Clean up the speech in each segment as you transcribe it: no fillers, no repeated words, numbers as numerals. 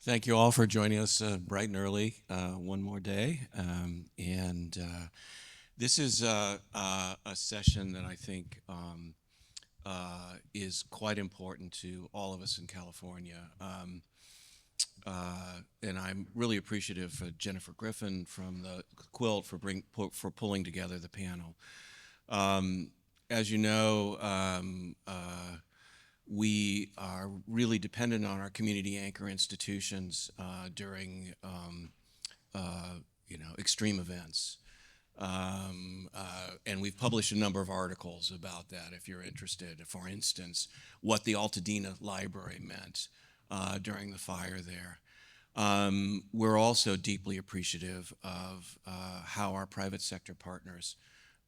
Thank you all for joining us bright and early one more day. This is a session that I think is quite important to all of us in California. And I'm really appreciative of Jennifer Griffin from the Quilt for pulling together the panel. As you know, we are really dependent on our community anchor institutions during extreme events. And we've published a number of articles about that if you're interested. For instance, what the Altadena Library meant during the fire there. We're also deeply appreciative of how our private sector partners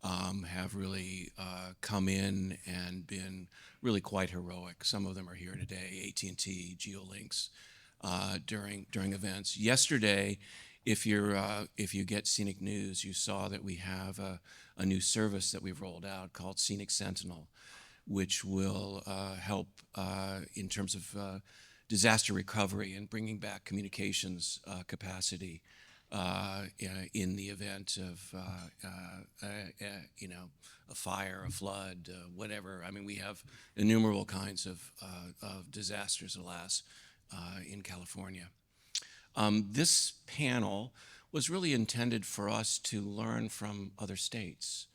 have really come in and been really quite heroic. Some of them are here today, AT&T, GeoLinks, during events. Yesterday, if you get Cenic News, you saw that we have a new service that we've rolled out called Cenic Sentinel, which will help in terms of disaster recovery and bringing back communications capacity in the event of a fire, a flood, whatever. I mean, we have innumerable kinds of disasters, alas, in California. This panel was really intended for us to learn from other states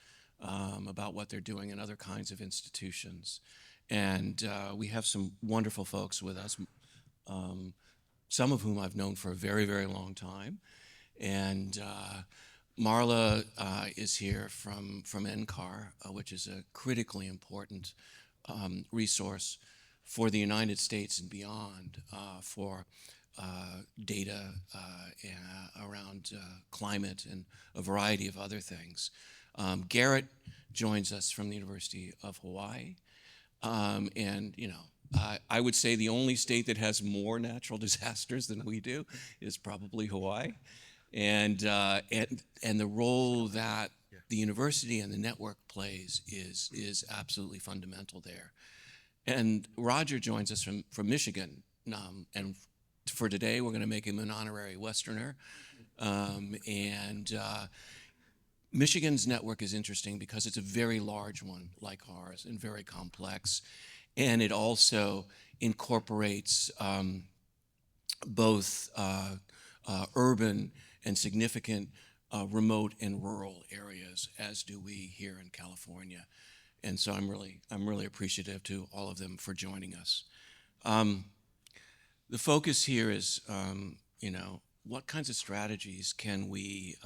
about what they're doing in other kinds of institutions. And we have some wonderful folks with us, some of whom I've known for a very, very long time. And Marla is here from NCAR, which is a critically important resource for the United States and beyond for data around climate and a variety of other things. Garret joins us from the University of Hawaii. And, I would say the only state that has more natural disasters than we do is probably Hawaii. And the role that the university and the network plays is absolutely fundamental there. And Roger joins us from Michigan, and for today we're going to make him an honorary Westerner. Michigan's network is interesting because it's a very large one like ours and very complex, and it also incorporates both urban and significant remote and rural areas, as do we here in California. And so I'm really appreciative to all of them for joining us. The focus here is, what kinds of strategies can we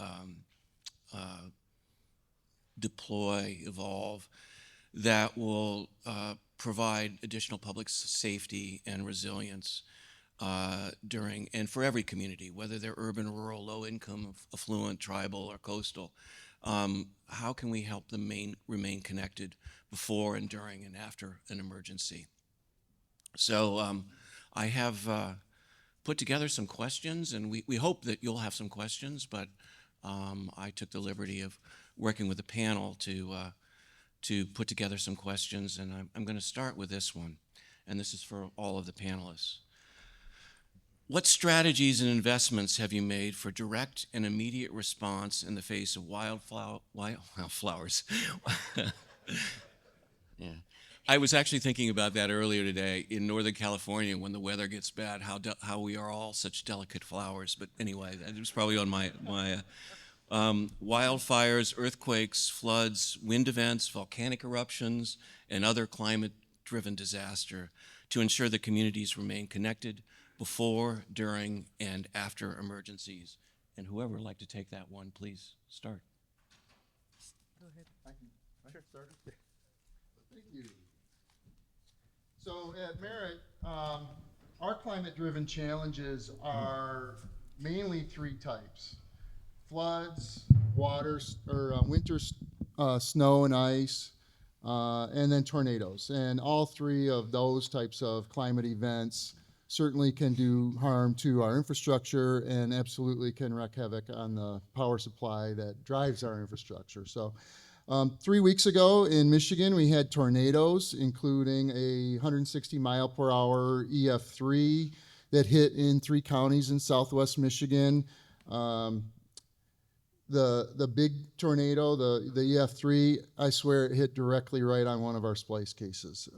deploy, evolve, that will provide additional public safety and resilience during, and for every community, whether they're urban, rural, low income, affluent, tribal, or coastal. How can we help them remain connected before and during and after an emergency? So I have put together some questions, and we hope that you'll have some questions, but I took the liberty of working with the panel to put together some questions, and I'm going to start with this one, and this is for all of the panelists. What strategies and investments have you made for direct and immediate response in the face of wildflowers? Yeah. I was actually thinking about that earlier today in Northern California when the weather gets bad, how we are all such delicate flowers. But anyway, that was probably on my wildfires, earthquakes, floods, wind events, volcanic eruptions, and other climate-driven disaster to ensure that communities remain connected before, during, and after emergencies. And whoever would like to take that one, please start. Go ahead. I can start. Thank you. So at Merit, our climate-driven challenges are mainly three types: floods, winter snow and ice, and then tornadoes. And all three of those types of climate events certainly can do harm to our infrastructure and absolutely can wreak havoc on the power supply that drives our infrastructure. So 3 weeks ago in Michigan, we had tornadoes, including a 160 mile per hour EF3 that hit in 3 counties in southwest Michigan. The big tornado, the EF3, I swear it hit directly right on one of our splice cases.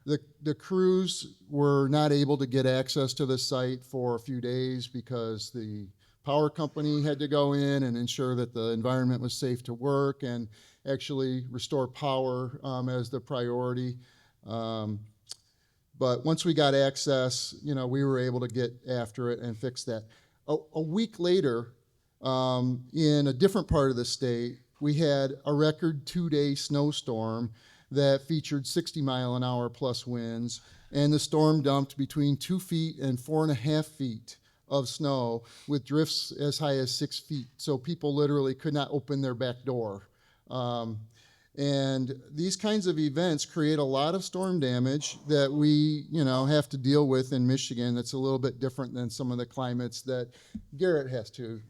The crews were not able to get access to the site for a few days because the power company had to go in and ensure that the environment was safe to work and actually restore power as the priority. But once we got access, we were able to get after it and fix that. A week later, in a different part of the state, we had a record 2-day snowstorm that featured 60-mile-an-hour plus winds, and the storm dumped between 2 feet and 4.5 feet of snow with drifts as high as 6 feet. So people literally could not open their back door. And these kinds of events create a lot of storm damage that we, have to deal with in Michigan. That's a little bit different than some of the climates that Garret has to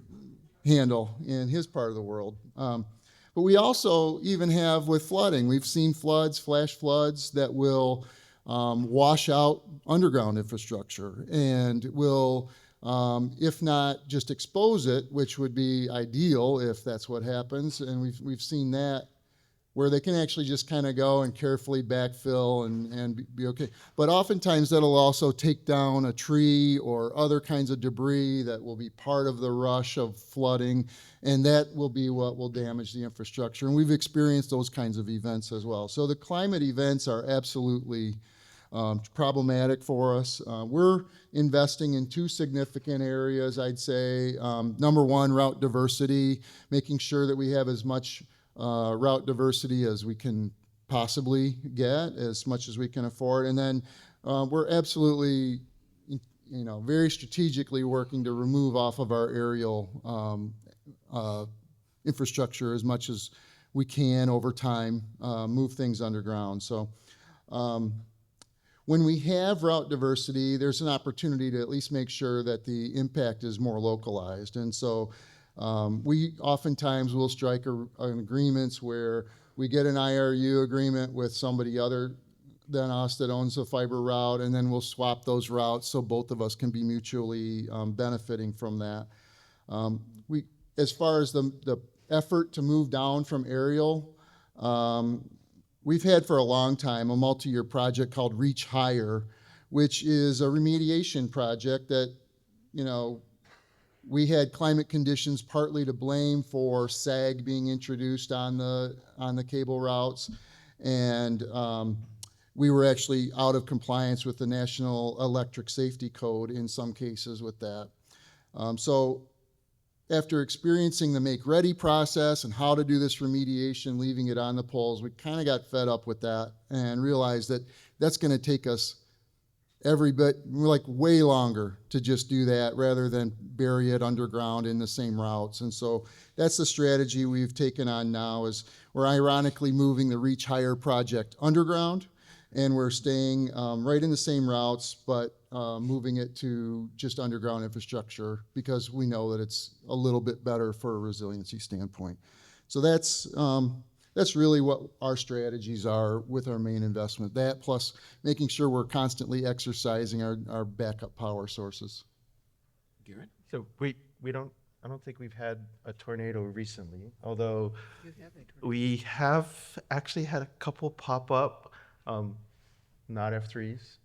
handle in his part of the world. But we also even have with flooding. We've seen floods, flash floods that will wash out underground infrastructure and will, if not just expose it, which would be ideal if that's what happens. And we've seen that where they can actually just kind of go and carefully backfill and be okay. But oftentimes that'll also take down a tree or other kinds of debris that will be part of the rush of flooding, and that will be what will damage the infrastructure. And we've experienced those kinds of events as well. So the climate events are absolutely problematic for us. We're investing in 2 significant areas, I'd say. Number one, route diversity, making sure that we have as much route diversity as we can possibly get, as much as we can afford. And then we're absolutely, very strategically working to remove off of our aerial infrastructure as much as we can over time, move things underground. So when we have route diversity, there's an opportunity to at least make sure that the impact is more localized. And so we oftentimes will strike an agreements where we get an IRU agreement with somebody other than us that owns a fiber route, and then we'll swap those routes so both of us can be mutually benefiting from that. As far as the effort to move down from aerial, we've had for a long time a multi-year project called Reach Higher, which is a remediation project that, we had climate conditions partly to blame for SAG being introduced on the cable routes, and we were actually out of compliance with the National Electric Safety Code in some cases with that. So after experiencing the make ready process and how to do this remediation, leaving it on the poles, we kind of got fed up with that and realized that that's going to take us every bit, like way longer to just do that rather than bury it underground in the same routes. And so that's the strategy we've taken on now, is we're ironically moving the Reach Higher project underground, and we're staying right in the same routes, but moving it to just underground infrastructure because we know that it's a little bit better for a resiliency standpoint. So that's really what our strategies are with our main investment. That plus making sure we're constantly exercising our backup power sources. Garret? So I don't think we've had a tornado recently, although we have actually had a couple pop up, not F3s,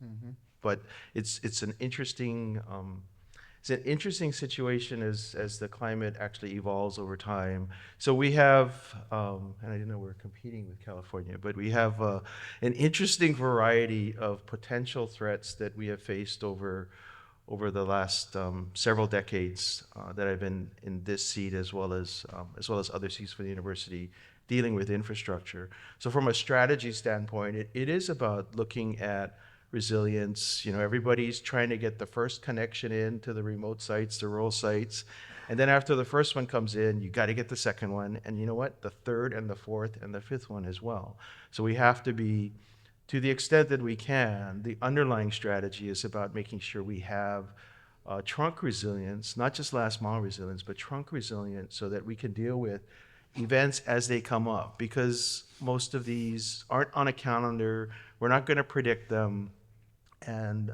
but it's an interesting situation as the climate actually evolves over time. So we have, and I didn't know we were competing with California, but we have an interesting variety of potential threats that we have faced over the last several decades that I've been in this seat, as well as other seats for the university, dealing with infrastructure. So from a strategy standpoint, it is about looking at resilience. Everybody's trying to get the first connection in to the remote sites, the rural sites. And then after the first one comes in, you got to get the second one. And you know what? The third and the fourth and the fifth one as well. So we have to be, to the extent that we can, the underlying strategy is about making sure we have trunk resilience, not just last mile resilience, but trunk resilience, so that we can deal with events as they come up, because most of these aren't on a calendar. We're not going to predict them. And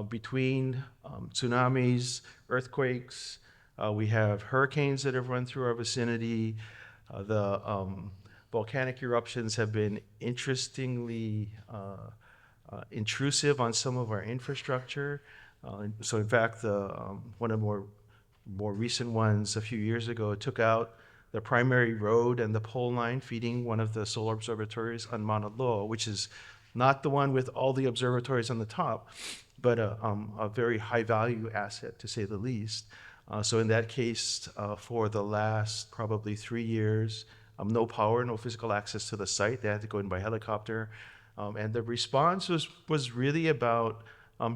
Between tsunamis, earthquakes, we have hurricanes that have run through our vicinity. The volcanic eruptions have been interestingly intrusive on some of our infrastructure. So in fact, one of the more recent ones a few years ago took out the primary road and the pole line feeding one of the solar observatories on Mauna Loa, which is not the one with all the observatories on the top, but a very high value asset to say the least. So in that case, for the last probably 3 years, no power, no physical access to the site. They had to go in by helicopter. And the response was really about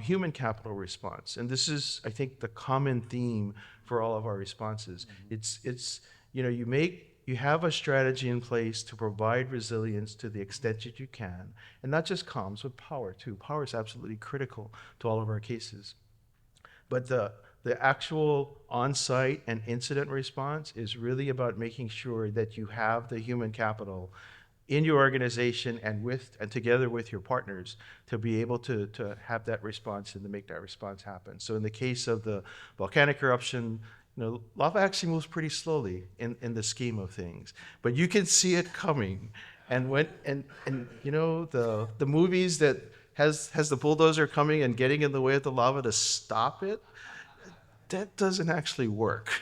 human capital response. And this is, I think, the common theme for all of our responses. It's you have a strategy in place to provide resilience to the extent that you can, and not just comms, but power too. Power is absolutely critical to all of our cases. But the actual on-site and incident response is really about making sure that you have the human capital in your organization and together with your partners to be able to have that response and to make that response happen. So in the case of the volcanic eruption, lava actually moves pretty slowly in the scheme of things, but you can see it coming. And the movies that has the bulldozer coming and getting in the way of the lava to stop it, that doesn't actually work.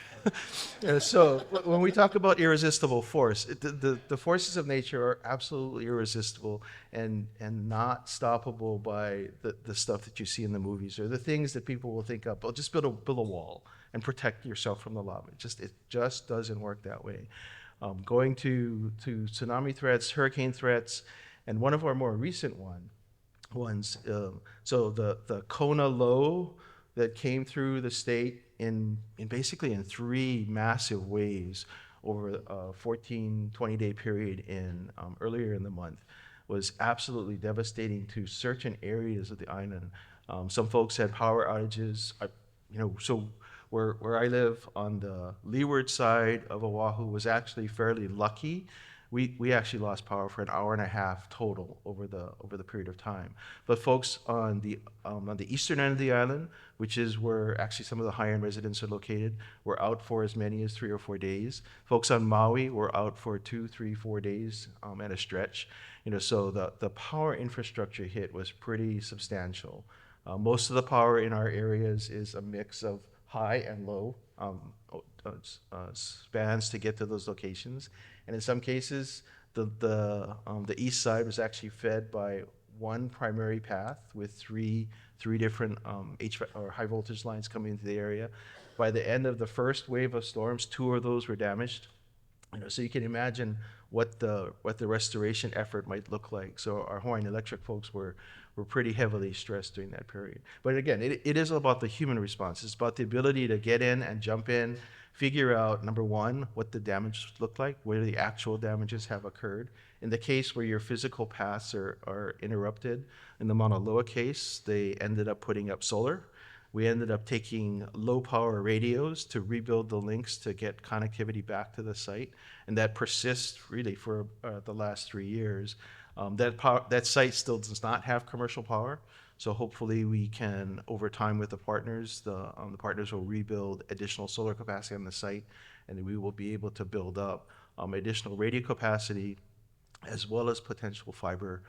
So when we talk about irresistible force, the forces of nature are absolutely irresistible and not stoppable by the stuff that you see in the movies or the things that people will think of. Oh, just build a wall and protect yourself from the lava. It just doesn't work that way. Going to tsunami threats, hurricane threats, and one of our more recent ones. So the Kona low that came through the state in basically in 3 massive waves over a 14, 20-day period earlier in the month was absolutely devastating to certain areas of the island. Some folks had power outages. So where I live on the leeward side of Oahu was actually fairly lucky. We actually lost power for an hour and a half total over the period of time. But folks on the eastern end of the island, which is where actually some of the high-end residents are located, were out for as many as 3 or 4 days. Folks on Maui were out for 2, 3, 4 days at a stretch. So the power infrastructure hit was pretty substantial. Most of the power in our areas is a mix of high and low spans to get to those locations. And in some cases, the east side was actually fed by one primary path with three different HVAC or high voltage lines coming into the area. By the end of the first wave of storms, 2 of those were damaged. So you can imagine what the restoration effort might look like. So our Hawaiian Electric folks were pretty heavily stressed during that period. But again, it is about the human response. It's about the ability to get in and jump in, figure out, number one, what the damage looked like, where the actual damages have occurred. In the case where your physical paths are interrupted, in the Mauna Loa case, they ended up putting up solar. We ended up taking low power radios to rebuild the links to get connectivity back to the site. And that persists really for the last 3 years. That site still does not have commercial power. So hopefully we can, over time with the partners, the partners will rebuild additional solar capacity on the site, and we will be able to build up additional radio capacity as well as potential fiber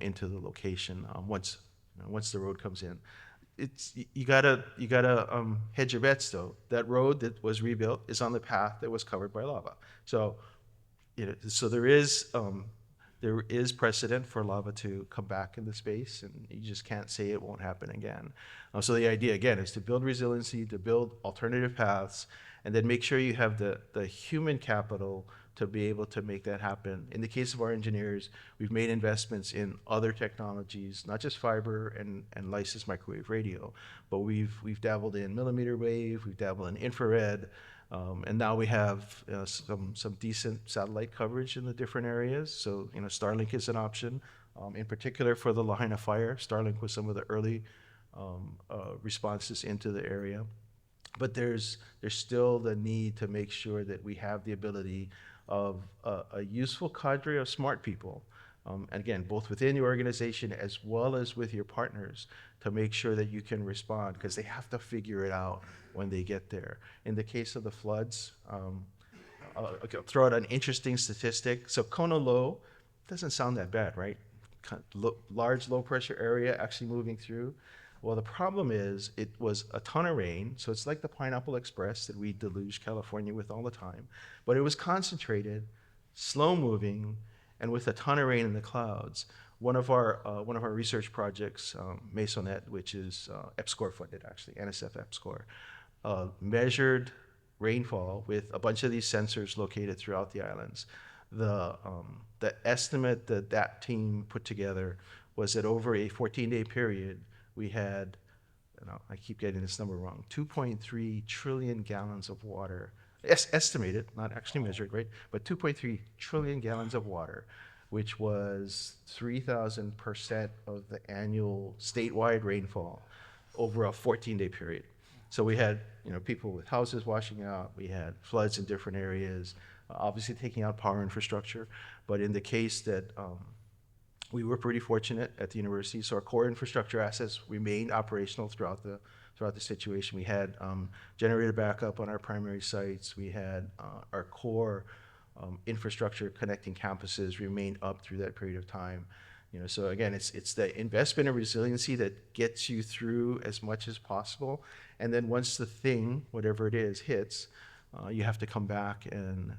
into the location once the road comes in. You gotta hedge your bets though. That road that was rebuilt is on the path that was covered by lava. So so there is precedent for lava to come back into space, and you just can't say it won't happen again. So the idea, again, is to build resiliency, to build alternative paths, and then make sure you have the human capital to be able to make that happen. In the case of our engineers, we've made investments in other technologies, not just fiber and licensed microwave radio, but we've dabbled in millimeter wave, we've dabbled in infrared, and now we have some decent satellite coverage in the different areas. So Starlink is an option. In particular for the Lahaina fire, Starlink was some of the early responses into the area. But there's still the need to make sure that we have the ability of a useful cadre of smart people And again, both within your organization as well as with your partners to make sure that you can respond, because they have to figure it out when they get there. In the case of the floods, I'll throw out an interesting statistic. So Kona Low doesn't sound that bad, right? Large low pressure area actually moving through. Well, the problem is it was a ton of rain, so it's like the Pineapple Express that we deluge California with all the time, but it was concentrated, slow moving, and with a ton of rain in the clouds. One of our research projects, Mesonet, which is EPSCoR funded actually, NSF EPSCoR, measured rainfall with a bunch of these sensors located throughout the islands. The estimate that that team put together was that over a 14-day period, we had, I keep getting this number wrong, 2.3 trillion gallons of water, estimated, not actually measured, right? But 2.3 trillion gallons of water, which was 3,000% of the annual statewide rainfall over a 14-day period. So we had, people with houses washing out, we had floods in different areas, obviously taking out power infrastructure. But in the case that we were pretty fortunate at the university, so our core infrastructure assets remained operational throughout the situation. We had generator backup on our primary sites. We had our core infrastructure connecting campuses remained up through that period of time. So again, it's the investment in resiliency that gets you through as much as possible. And then once the thing, whatever it is, hits, you have to come back and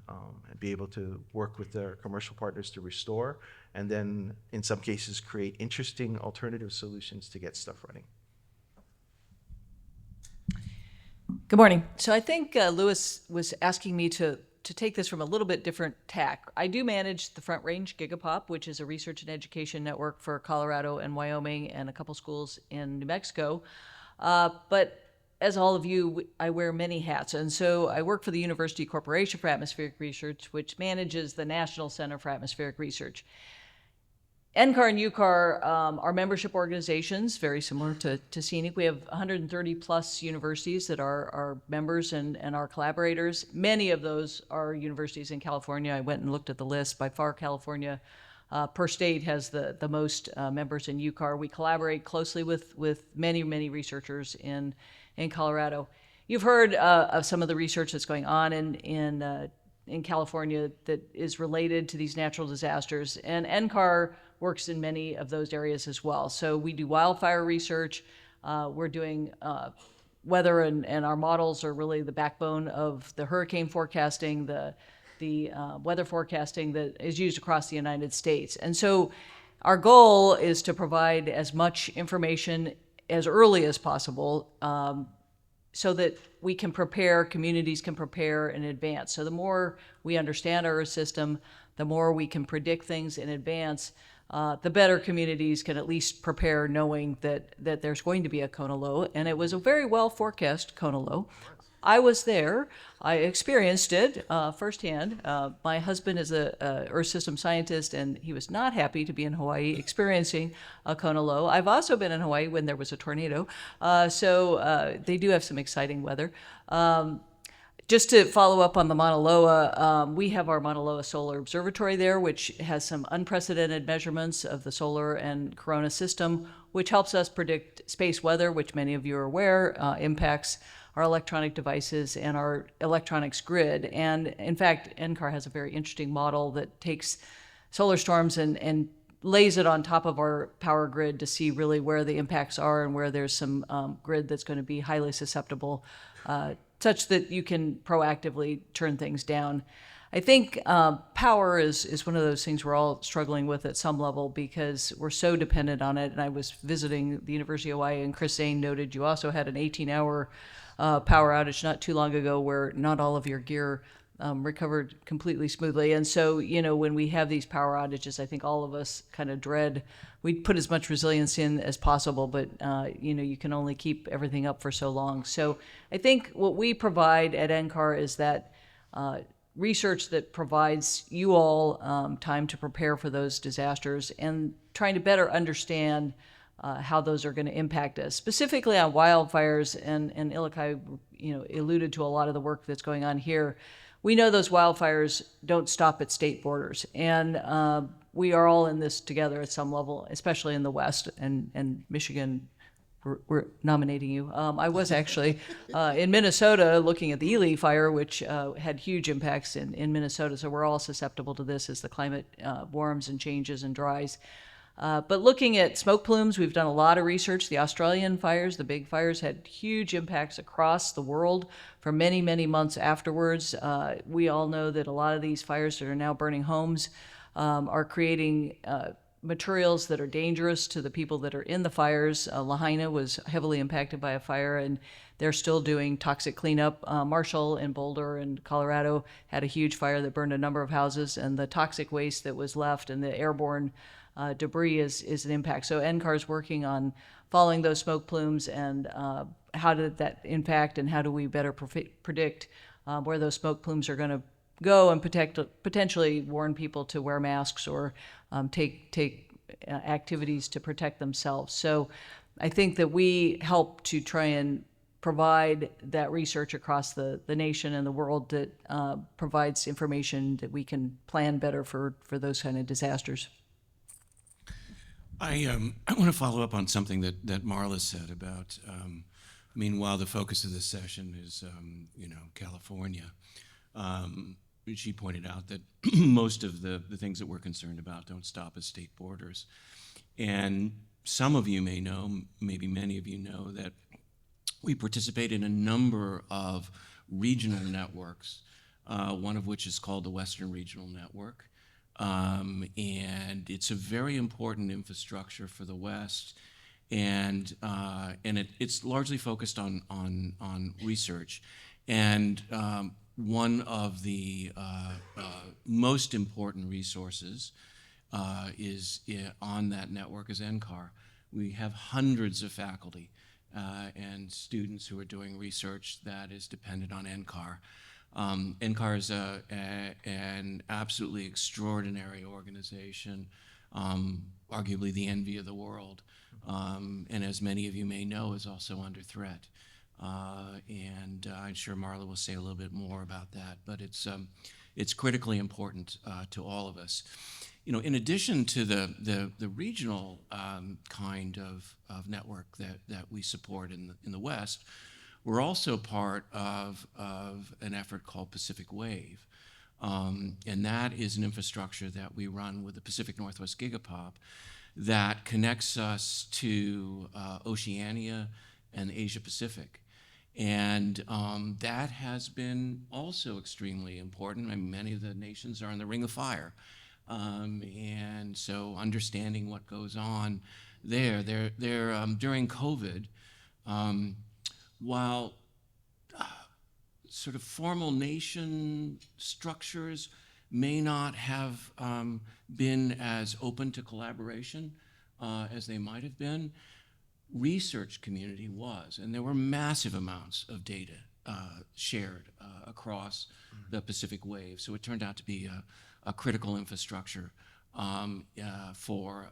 be able to work with their commercial partners to restore, and then in some cases create interesting alternative solutions to get stuff running. Good morning. So I think Louis was asking me to take this from a little bit different tack. I do manage the Front Range Gigapop, which is a research and education network for Colorado and Wyoming and a couple schools in New Mexico. But as all of you, I wear many hats. And so I work for the University Corporation for Atmospheric Research, which manages the National Center for Atmospheric Research. NCAR and UCAR are membership organizations, very similar to Cenic. We have 130 plus universities that are our members and our collaborators. Many of those are universities in California. I went and looked at the list. By far, California per state has the most members in UCAR. We collaborate closely with many researchers in Colorado. You've heard of some of the research that's going on in California that is related to these natural disasters, and NCAR works in many of those areas as well. So we do wildfire research. We're doing weather, and our models are really the backbone of the hurricane forecasting, the weather forecasting that is used across the United States. And so our goal is to provide as much information as early as possible so that we can prepare, communities can prepare in advance. So the more we understand our system, the more we can predict things in advance, the better communities can at least prepare knowing that there's going to be a Kona low. And it was a very well forecast Kona low. I was there. I experienced it firsthand. My husband is a Earth system scientist, and he was not happy to be in Hawaii experiencing a Kona low. I've also been in Hawaii when there was a tornado, so they do have some exciting weather. Just to follow up on the Mauna Loa, we have our Mauna Loa Solar Observatory there, which has some unprecedented measurements of the solar and corona system, which helps us predict space weather, which many of you are aware impacts our electronic devices and our electronics grid. And in fact, NCAR has a very interesting model that takes solar storms and lays it on top of our power grid to see really where the impacts are and where there's some grid that's going to be highly susceptible, such that you can proactively turn things down. I think power is one of those things we're all struggling with at some level because we're so dependent on it. And I was visiting the University of Hawaii, and Chris Zane noted you also had an 18-hour power outage not too long ago where not all of your gear recovered completely smoothly. And so, when we have these power outages, I think all of us kind of dread, we put as much resilience in as possible, but, you can only keep everything up for so long. So I think what we provide at NCAR is that research that provides you all time to prepare for those disasters and trying to better understand how those are going to impact us, specifically on wildfires. And Ilikai, alluded to a lot of the work that's going on here. We know those wildfires don't stop at state borders, and we are all in this together at some level, especially in the West, and Michigan. We're nominating you. I was actually in Minnesota looking at the Ely fire, which had huge impacts in Minnesota. So we're all susceptible to this as the climate warms and changes and dries. But looking at smoke plumes, we've done a lot of research. The Australian fires, the big fires, had huge impacts across the world for many, many months afterwards. We all know that a lot of these fires that are now burning homes are creating materials that are dangerous to the people that are in the fires. Lahaina was heavily impacted by a fire, and they're still doing toxic cleanup. Marshall in Boulder and Colorado had a huge fire that burned a number of houses, and the toxic waste that was left and the airborne debris is an impact. So NCAR is working on following those smoke plumes and how did that impact, and how do we better predict where those smoke plumes are going to go, and potentially warn people to wear masks or take activities to protect themselves. So I think that we help to try and provide that research across the nation and the world that provides information that we can plan better for those kind of disasters. I want to follow up on something that Marla said about, while the focus of this session is, California, she pointed out that most of the things that we're concerned about don't stop at state borders. And some of you may know, maybe many of you know, that we participate in a number of regional networks, one of which is called the Western Regional Network. And it's a very important infrastructure for the West, and it's largely focused on research. And one of the most important resources is on that network is NCAR. We have hundreds of faculty and students who are doing research that is dependent on NCAR. NCAR is an absolutely extraordinary organization, arguably the envy of the world, and as many of you may know, is also under threat. And I'm sure Marla will say a little bit more about that, but it's critically important to all of us. In addition to the regional kind of network that we support in the West, we're also part of an effort called Pacific Wave. And that is an infrastructure that we run with the Pacific Northwest Gigapop that connects us to Oceania and Asia Pacific. And that has been also extremely important. Many of the nations are in the Ring of Fire. And so understanding what goes on there, during COVID, while sort of formal nation structures may not have been as open to collaboration as they might have been, research community was, and there were massive amounts of data shared across the Pacific Wave. So it turned out to be a critical infrastructure for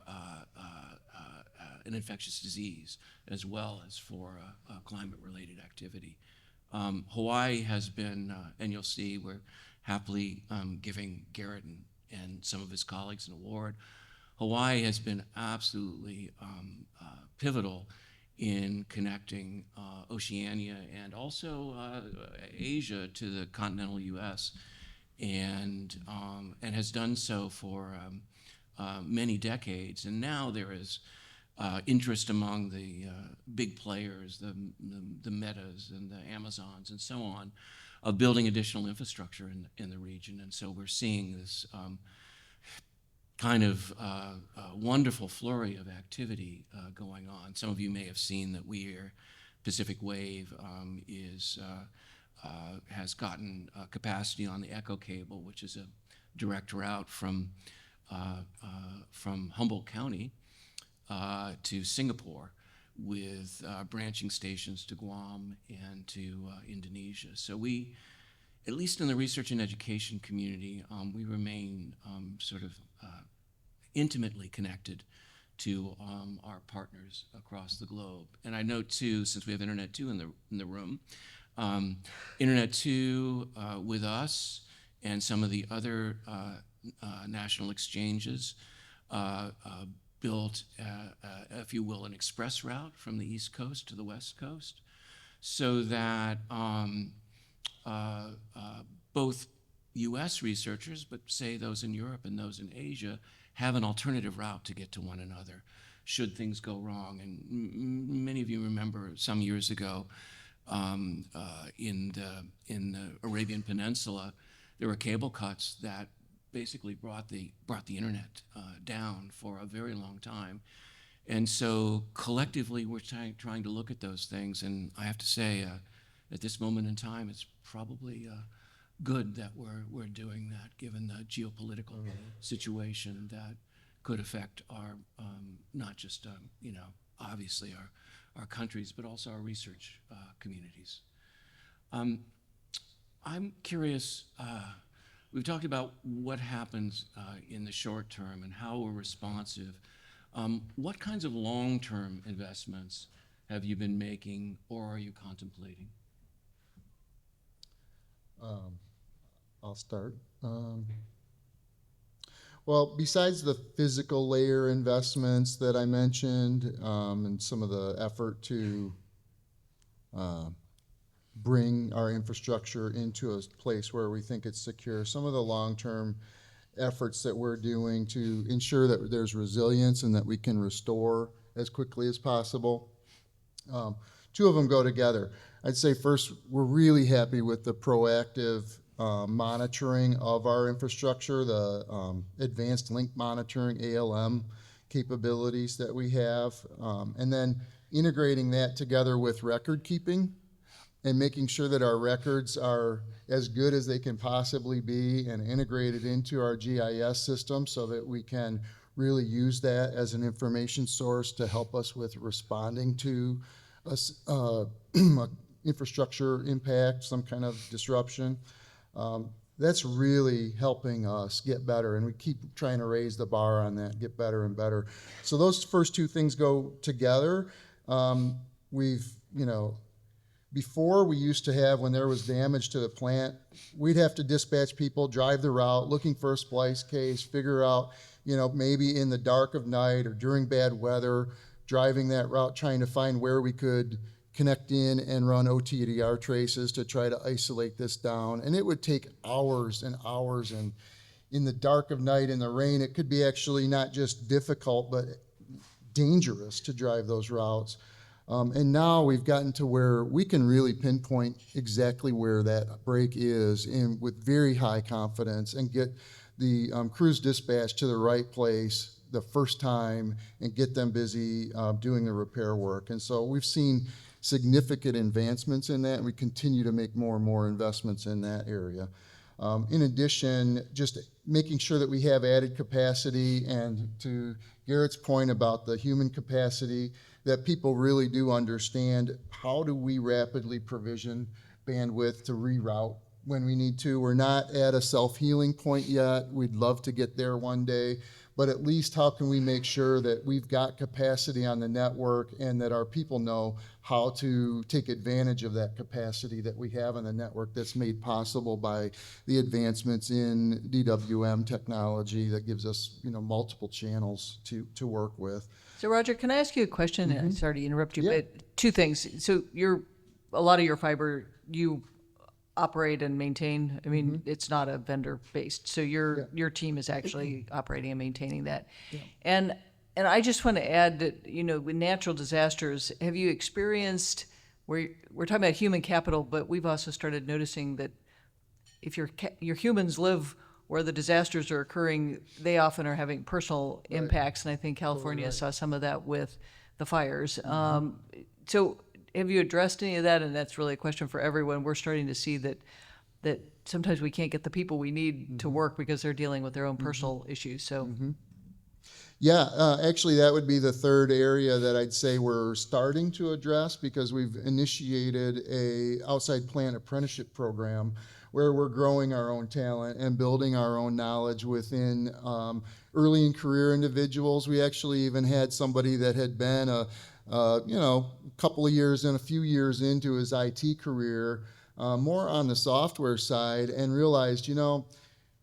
an infectious disease, as well as for climate-related activity. Hawaii has been, and you'll see, we're happily giving Garret and some of his colleagues an award. Hawaii has been absolutely pivotal in connecting Oceania and also Asia to the continental U.S. and has done so for many decades. And now there is interest among the big players, the Metas and the Amazons and so on, of building additional infrastructure in the region. And so we're seeing this kind of wonderful flurry of activity going on. Some of you may have seen that Pacific Wave has gotten capacity on the Echo cable, which is a direct route from Humboldt County to Singapore, with branching stations to Guam and to Indonesia. So we, at least in the research and education community, we remain sort of intimately connected to our partners across the globe. And I note too, since we have Internet 2 in the room, Internet 2 with us and some of the other national exchanges built, if you will, an express route from the East Coast to the West Coast, so that both U.S. researchers, but say those in Europe and those in Asia, have an alternative route to get to one another should things go wrong. And many of you remember some years ago in the Arabian Peninsula, there were cable cuts that basically brought the internet down for a very long time. And so collectively, we're trying to look at those things. And I have to say, at this moment in time, it's probably good that we're doing that, given the geopolitical situation that could affect our not just obviously our countries, but also our research communities. I'm curious. We've talked about what happens in the short term and how we're responsive. What kinds of long-term investments have you been making or are you contemplating? I'll start. Well, besides the physical layer investments that I mentioned and some of the effort to bring our infrastructure into a place where we think it's secure, some of the long-term efforts that we're doing to ensure that there's resilience and that we can restore as quickly as possible. Two of them go together. I'd say first, we're really happy with the proactive monitoring of our infrastructure, the advanced link monitoring, ALM capabilities that we have, and then integrating that together with record keeping and making sure that our records are as good as they can possibly be and integrated into our GIS system so that we can really use that as an information source to help us with responding to infrastructure impact, some kind of disruption. That's really helping us get better, and we keep trying to raise the bar on that, get better and better. So those first two things go together. Before we used to have, when there was damage to the plant, we'd have to dispatch people, drive the route, looking for a splice case, figure out, maybe in the dark of night or during bad weather, driving that route, trying to find where we could connect in and run OTDR traces to try to isolate this down. And it would take hours and hours. And in the dark of night, in the rain, it could be actually not just difficult, but dangerous to drive those routes. And now we've gotten to where we can really pinpoint exactly where that break is with very high confidence and get the crews dispatched to the right place the first time and get them busy doing the repair work. And so we've seen significant advancements in that, and we continue to make more and more investments in that area. In addition, just making sure that we have added capacity, and to Garrett's point about the human capacity, that people really do understand how do we rapidly provision bandwidth to reroute when we need to. We're not at a self-healing point yet. We'd love to get there one day, but at least how can we make sure that we've got capacity on the network and that our people know how to take advantage of that capacity that we have on the network that's made possible by the advancements in DWM technology that gives us, multiple channels to work with. So Roger, can I ask you a question? Mm-hmm. Sorry to interrupt you, but two things. So a lot of your fiber, you operate and maintain. I mean, it's not a vendor based. So your team is actually operating and maintaining that. Yeah. And I just want to add that, with natural disasters, have you experienced we're talking about human capital, but we've also started noticing that if your humans live where the disasters are occurring, they often are having personal impacts. And I think California saw some of that with the fires. So have you addressed any of that? And that's really a question for everyone. We're starting to see that sometimes we can't get the people we need to work because they're dealing with their own personal issues. So. Yeah, actually, that would be the third area that I'd say we're starting to address, because we've initiated a outside plant apprenticeship program where we're growing our own talent and building our own knowledge within early in career individuals. We actually even had somebody that had been a couple of years and a few years into his IT career, more on the software side, and realized,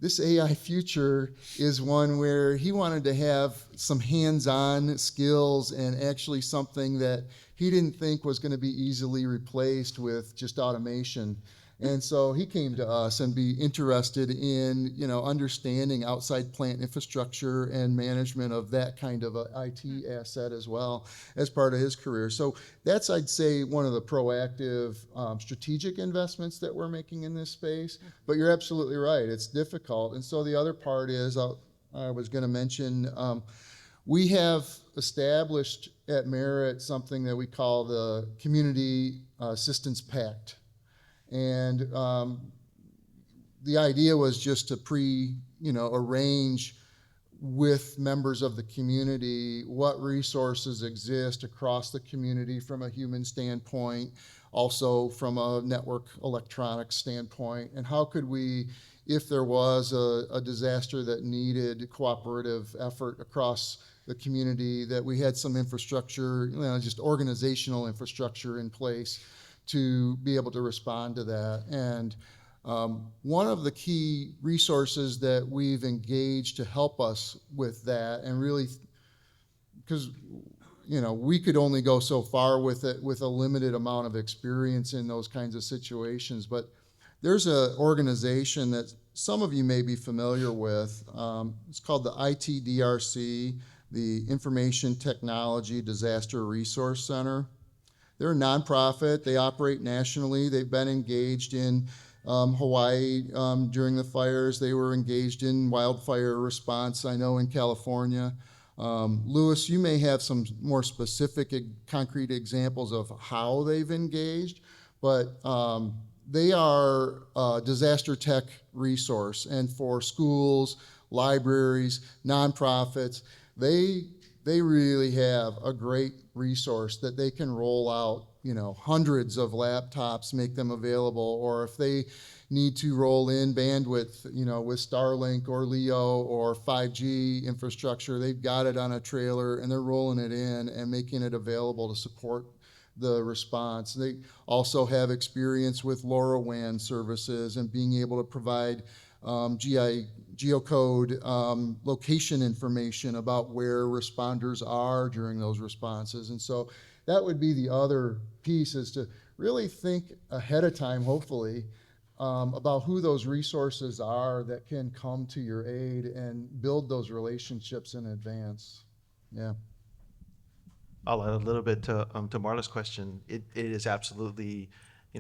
this AI future is one where he wanted to have some hands-on skills and actually something that he didn't think was going to be easily replaced with just automation. And so he came to us and be interested in, understanding outside plant infrastructure and management of that kind of a IT asset as well as part of his career. So that's, I'd say, one of the proactive strategic investments that we're making in this space. But you're absolutely right, it's difficult. And so the other part is, I was going to mention, we have established at Merit something that we call the Community Assistance Pact. And the idea was just to arrange with members of the community what resources exist across the community from a human standpoint, also from a network electronics standpoint, and how could we, if there was a disaster that needed cooperative effort across the community, that we had some infrastructure, just organizational infrastructure in place to be able to respond to that. And one of the key resources that we've engaged to help us with that, and really, because we could only go so far with it with a limited amount of experience in those kinds of situations, but there's an organization that some of you may be familiar with. It's called the ITDRC, the Information Technology Disaster Resource Center. They're a nonprofit. They operate nationally. They've been engaged in Hawaii during the fires. They were engaged in wildfire response, I know, in California. Louis, you may have some more specific, concrete examples of how they've engaged, but they are a disaster tech resource. And for schools, libraries, nonprofits, they really have a great resource that they can roll out, hundreds of laptops, make them available, or if they need to roll in bandwidth, with Starlink or LEO or 5G infrastructure, they've got it on a trailer and they're rolling it in and making it available to support the response. They also have experience with LoRaWAN services and being able to provide geocode location information about where responders are during those responses. And so that would be the other piece, is to really think ahead of time, hopefully, about who those resources are that can come to your aid and build those relationships in advance. Yeah. I'll add a little bit to Marla's question. It is absolutely,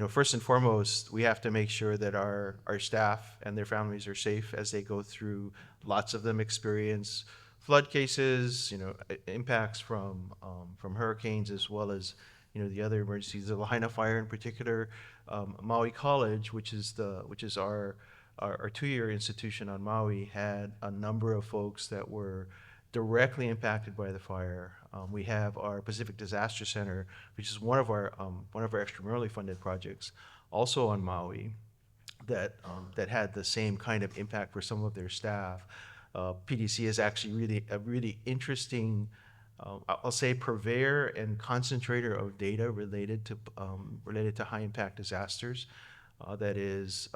first and foremost, we have to make sure that our staff and their families are safe as they go through. Lots of them experience flood cases, impacts from hurricanes, as well as the other emergencies. The Lahaina fire in particular, Maui College, which is our 2-year institution on Maui, had a number of folks that were directly impacted by the fire. We have our Pacific Disaster Center, which is one of our extramurally funded projects, also on Maui, that had the same kind of impact for some of their staff. PDC is actually a really interesting, I'll say, purveyor and concentrator of data related to high impact disasters. That is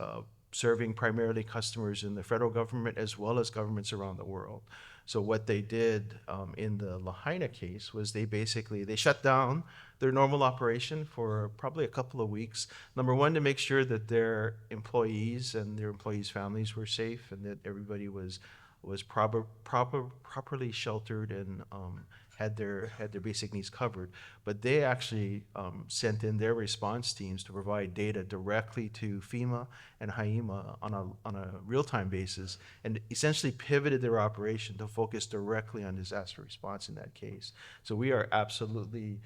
serving primarily customers in the federal government as well as governments around the world. So what they did in the Lahaina case was they shut down their normal operation for probably a couple of weeks. Number one, to make sure that their employees and their employees' families were safe and that everybody was properly sheltered and had their basic needs covered. But they actually sent in their response teams to provide data directly to FEMA and HIEMA on a real-time basis, and essentially pivoted their operation to focus directly on disaster response in that case. So we are absolutely,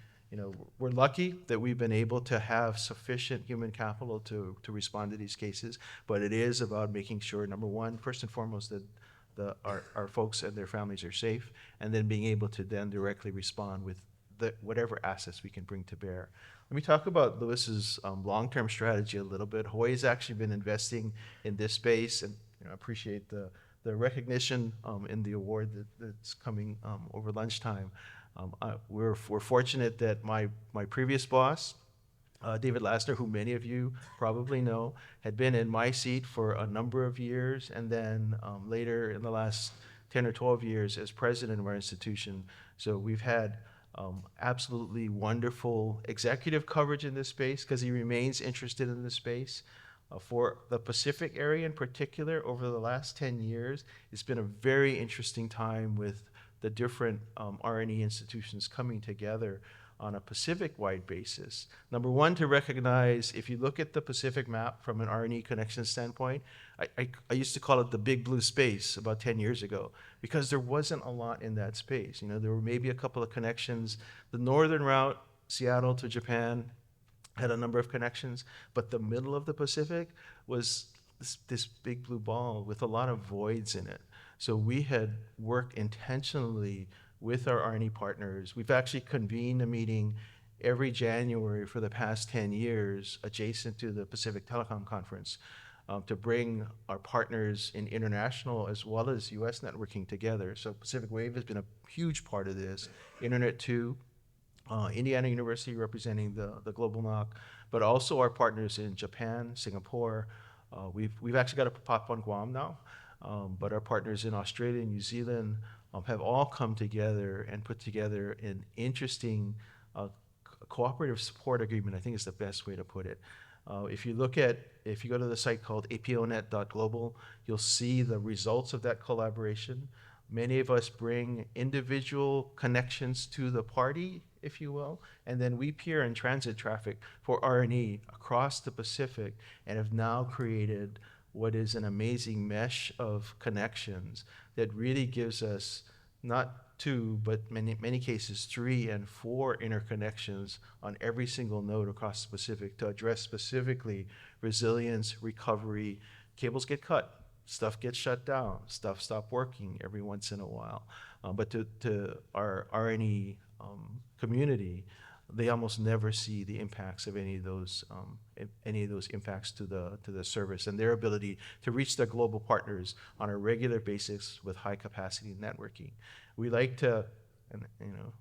we're lucky that we've been able to have sufficient human capital to respond to these cases, but it is about making sure, number one, first and foremost, that our folks and their families are safe, and then being able to then directly respond with whatever assets we can bring to bear. Let me talk about Lewis's long-term strategy a little bit. Hawaii's actually been investing in this space, and I appreciate the recognition in the award that's coming over lunchtime. We're fortunate that my previous boss David Lassner, who many of you probably know, had been in my seat for a number of years, and then later in the last 10 or 12 years as president of our institution. So we've had absolutely wonderful executive coverage in this space because he remains interested in this space. For the Pacific area in particular, over the last 10 years, it's been a very interesting time with the different R&E institutions coming together on a Pacific-wide basis. Number one, to recognize, if you look at the Pacific map from an R&E connection standpoint, I used to call it the big blue space about 10 years ago, because there wasn't a lot in that space. You know, there were maybe a couple of connections. The northern route, Seattle to Japan, had a number of connections, but the middle of the Pacific was this big blue ball with a lot of voids in it. So we had worked intentionally with our R&E partners. We've actually convened a meeting every January for the past 10 years adjacent to the Pacific Telecom Conference to bring our partners in international as well as US networking together. So Pacific Wave has been a huge part of this. Internet 2, Indiana University representing the global NOC, but also our partners in Japan, Singapore. We've actually got a pop on Guam now, but our partners in Australia and New Zealand have all come together and put together an interesting cooperative support agreement, I think is the best way to put it. If you go to the site called aponet.global, you'll see the results of that collaboration. Many of us bring individual connections to the party, if you will, and then we peer in transit traffic for R&E across the Pacific and have now created what is an amazing mesh of connections that really gives us not two, but many cases 3 and 4 interconnections on every single node across the Pacific to address specifically resilience, recovery. Cables get cut, stuff gets shut down, stuff stop working every once in a while. But to our R&E community, they almost never see the impacts of any of those impacts to the service and their ability to reach their global partners on a regular basis with high capacity networking. We like to, and you know,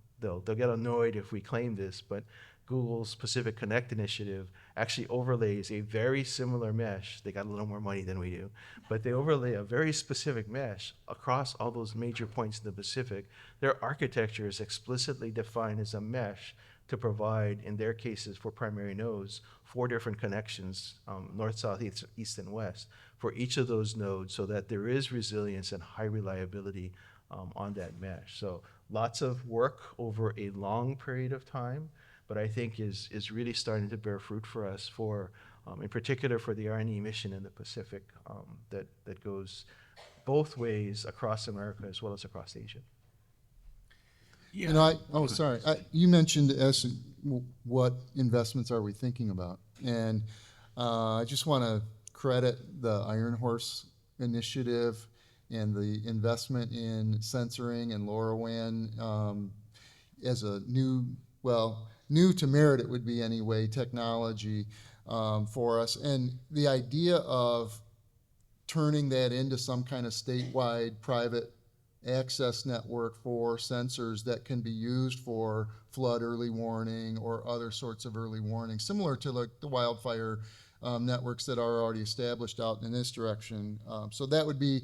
they'll get annoyed if we claim this, but Google's Pacific Connect initiative actually overlays a very similar mesh. They got a little more money than we do, but they overlay a very specific mesh across all those major points in the Pacific. Their architecture is explicitly defined as a mesh to provide, in their cases for primary nodes, 4 different connections, north, south, east, and west, for each of those nodes so that there is resilience and high reliability on that mesh. So lots of work over a long period of time, but I think is really starting to bear fruit for us for, in particular for the R&E mission in the Pacific that goes both ways across America as well as across Asia. Yeah. You know, sorry. You mentioned what investments are we thinking about? And I just want to credit the Iron Horse initiative and the investment in censoring and LoRaWAN as a new to Merit it would be anyway, technology for us. And the idea of turning that into some kind of statewide private access network for sensors that can be used for flood early warning or other sorts of early warning, similar to like the wildfire networks that are already established out in this direction. So that would be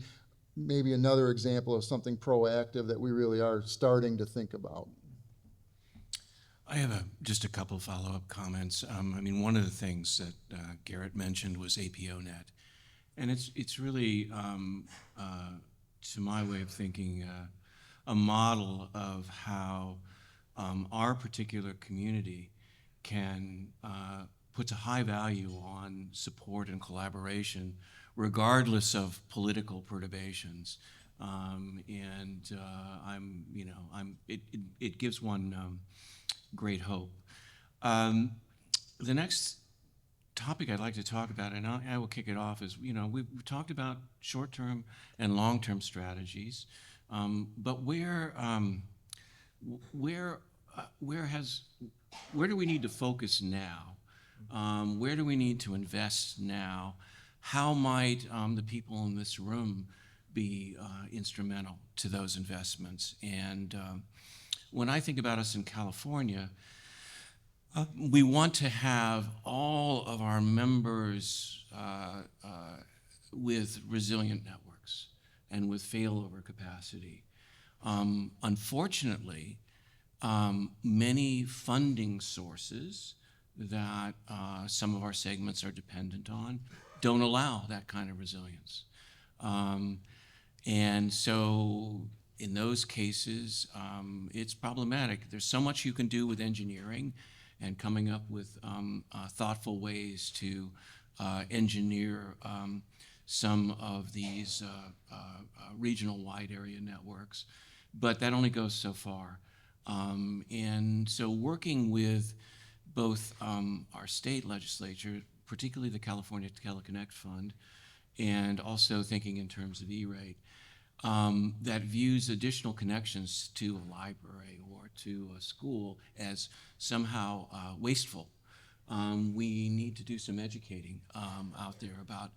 maybe another example of something proactive that we really are starting to think about. I have just a couple follow-up comments. I mean, one of the things that Garret mentioned was APONet, and it's really, to my way of thinking, a model of how our particular community can puts a high value on support and collaboration, regardless of political perturbations. It gives one great hope. The next topic I'd like to talk about, and I will kick it off, is we've talked about short-term and long-term strategies, but where do we need to focus now? Where do we need to invest now? How might the people in this room be instrumental to those investments? And when I think about us in California, We want to have all of our members with resilient networks and with failover capacity. Unfortunately, many funding sources that some of our segments are dependent on don't allow that kind of resilience. And so in those cases, it's problematic. There's so much you can do with engineering and coming up with thoughtful ways to engineer some of these regional wide area networks, but that only goes so far. And so working with both our state legislature, particularly the California Teleconnect Fund, and also thinking in terms of E-rate, that views additional connections to a library or to a school as somehow wasteful. We need to do some educating out there about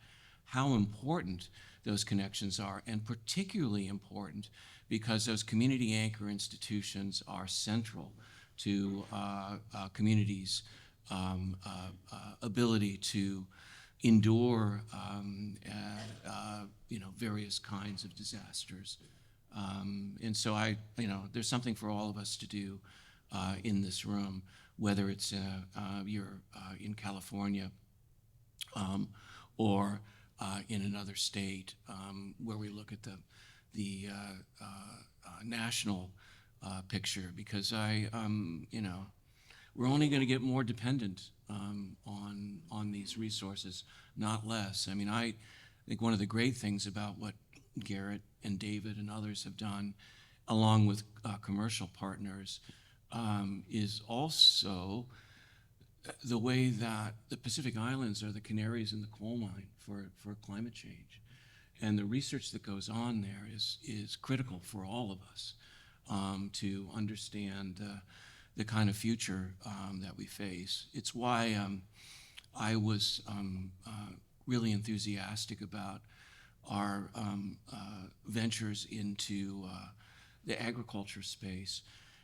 how important those connections are, and particularly important because those community anchor institutions are central to communities' ability to endure various kinds of disasters. And so there's something for all of us to do in this room, whether it's you're in California or in another state, where we look at the national picture, because we're only going to get more dependent on these resources, not less. I mean, I think one of the great things about what Garret and David and others have done, along with commercial partners, is also the way that the Pacific Islands are the canaries in the coal mine for climate change. And the research that goes on there is critical for all of us to understand the kind of future that we face. It's why I was really enthusiastic about our ventures into the agriculture space,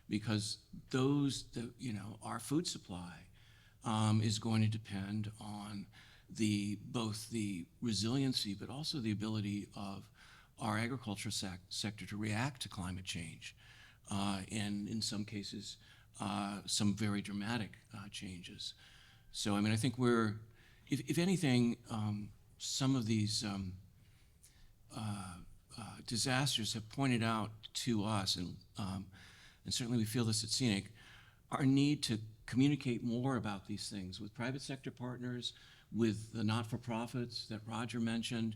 because our food supply is going to depend on both the resiliency, but also the ability of our agriculture sector to react to climate change, and in some cases, some very dramatic changes. So, I mean, I think if anything, some of these disasters have pointed out to us, and certainly we feel this at Cenic, our need to communicate more about these things with private sector partners, with the not-for-profits that Roger mentioned,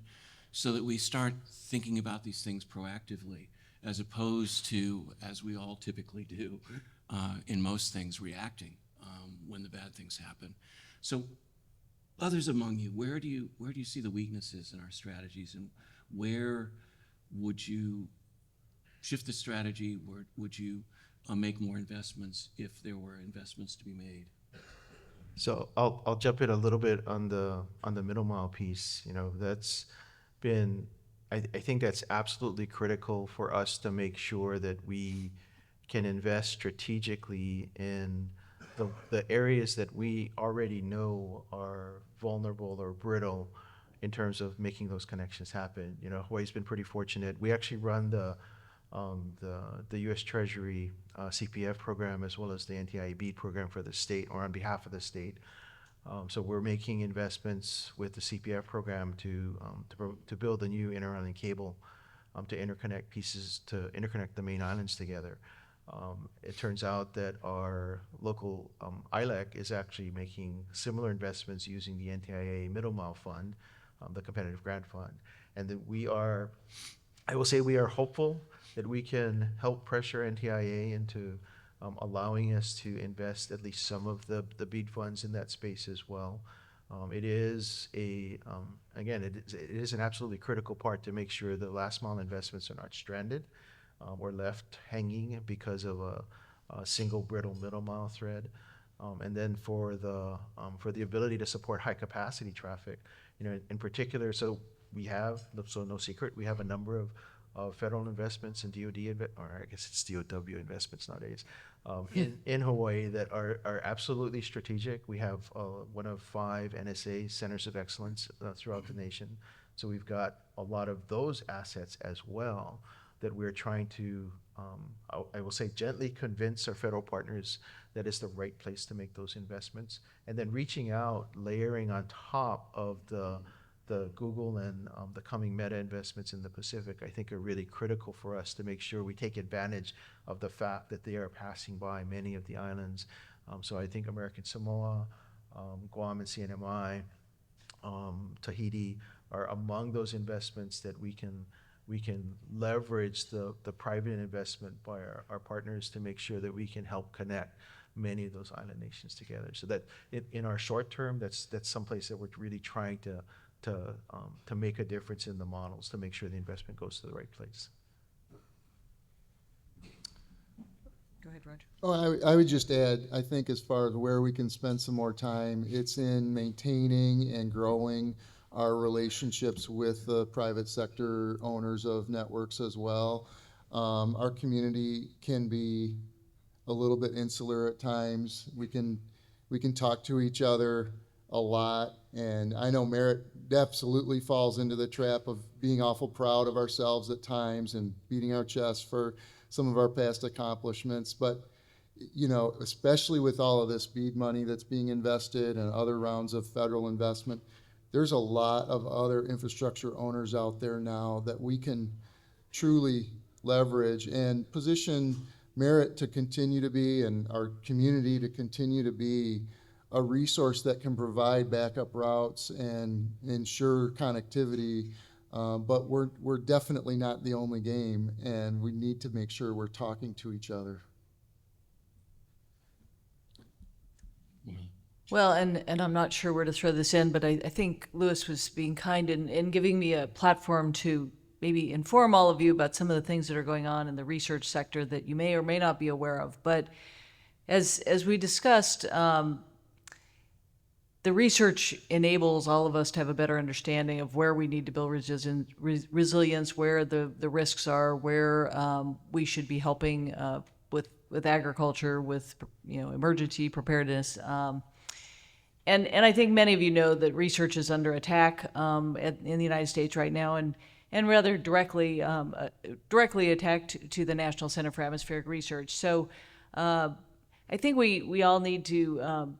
so that we start thinking about these things proactively, as opposed to, as we all typically do, in most things, reacting when the bad things happen. So, others among you, where do you see the weaknesses in our strategies, and where would you shift the strategy? Where would you make more investments if there were investments to be made? So I'll jump in a little bit on the middle mile piece. That's been, I think that's absolutely critical for us to make sure that we can invest strategically in the areas that we already know are vulnerable or brittle in terms of making those connections happen. Hawaii's been pretty fortunate. We actually run the U.S. Treasury CPF program, as well as the NTIA program for the state, or on behalf of the state. So we're making investments with the CPF program to build a new inter-island cable to interconnect the main islands together. It turns out that our local ILEC is actually making similar investments using the NTIA Middle Mile Fund, the competitive grant fund. And that I will say we are hopeful that we can help pressure NTIA into allowing us to invest at least some of the BEAD funds in that space as well. It is again, it is an absolutely critical part to make sure the last mile investments are not stranded or left hanging because of a single brittle middle mile thread. And then for the ability to support high capacity traffic, in particular, so no secret, we have a number of of federal investments and or I guess it's DOW investments nowadays, in Hawaii that are absolutely strategic. We have one of 5 NSA centers of excellence throughout the nation. So we've got a lot of those assets as well that we're trying to, I will say, gently convince our federal partners that it's the right place to make those investments. And then reaching out, layering on top of the Google and the coming Meta investments in the Pacific, I think are really critical for us to make sure we take advantage of the fact that they are passing by many of the islands. So I think American Samoa, Guam and CNMI, Tahiti are among those investments that we can leverage the private investment by our partners to make sure that we can help connect many of those island nations together. So that in our short term, that's someplace that we're really trying to make a difference in the models to make sure the investment goes to the right place. Go ahead, Roger. Oh, I would just add, I think as far as where we can spend some more time, it's in maintaining and growing our relationships with the private sector owners of networks as well. Our community can be a little bit insular at times. We can talk to each other a lot, and I know Merit absolutely falls into the trap of being awful proud of ourselves at times and beating our chest for some of our past accomplishments. But you know, especially with all of this BEAD money that's being invested and other rounds of federal investment, there's a lot of other infrastructure owners out there now that we can truly leverage and position Merit to continue to be, and our community to continue to be, a resource that can provide backup routes and ensure connectivity. But we're definitely not the only game, and we need to make sure we're talking to each other. Well, and I'm not sure where to throw this in, but I think Lewis was being kind in giving me a platform to maybe inform all of you about some of the things that are going on in the research sector that you may or may not be aware of. But as we discussed, the research enables all of us to have a better understanding of where we need to build resilience, where the risks are, where we should be helping with agriculture, with emergency preparedness. And I think many of you know that research is under attack in the United States right now, and rather directly attacked to the National Center for Atmospheric Research. So I think we all need to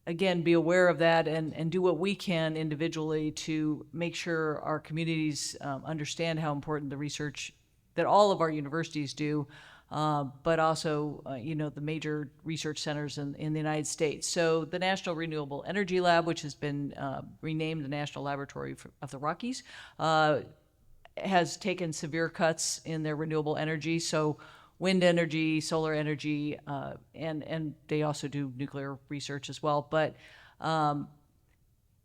again be aware of that and do what we can individually to make sure our communities understand how important the research that all of our universities do. But also, the major research centers in the United States. So the National Renewable Energy Lab, which has been renamed the National Laboratory of the Rockies, has taken severe cuts in their renewable energy. So wind energy, solar energy, and they also do nuclear research as well. But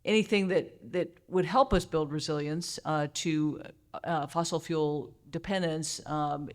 anything that would help us build resilience to fossil fuel dependence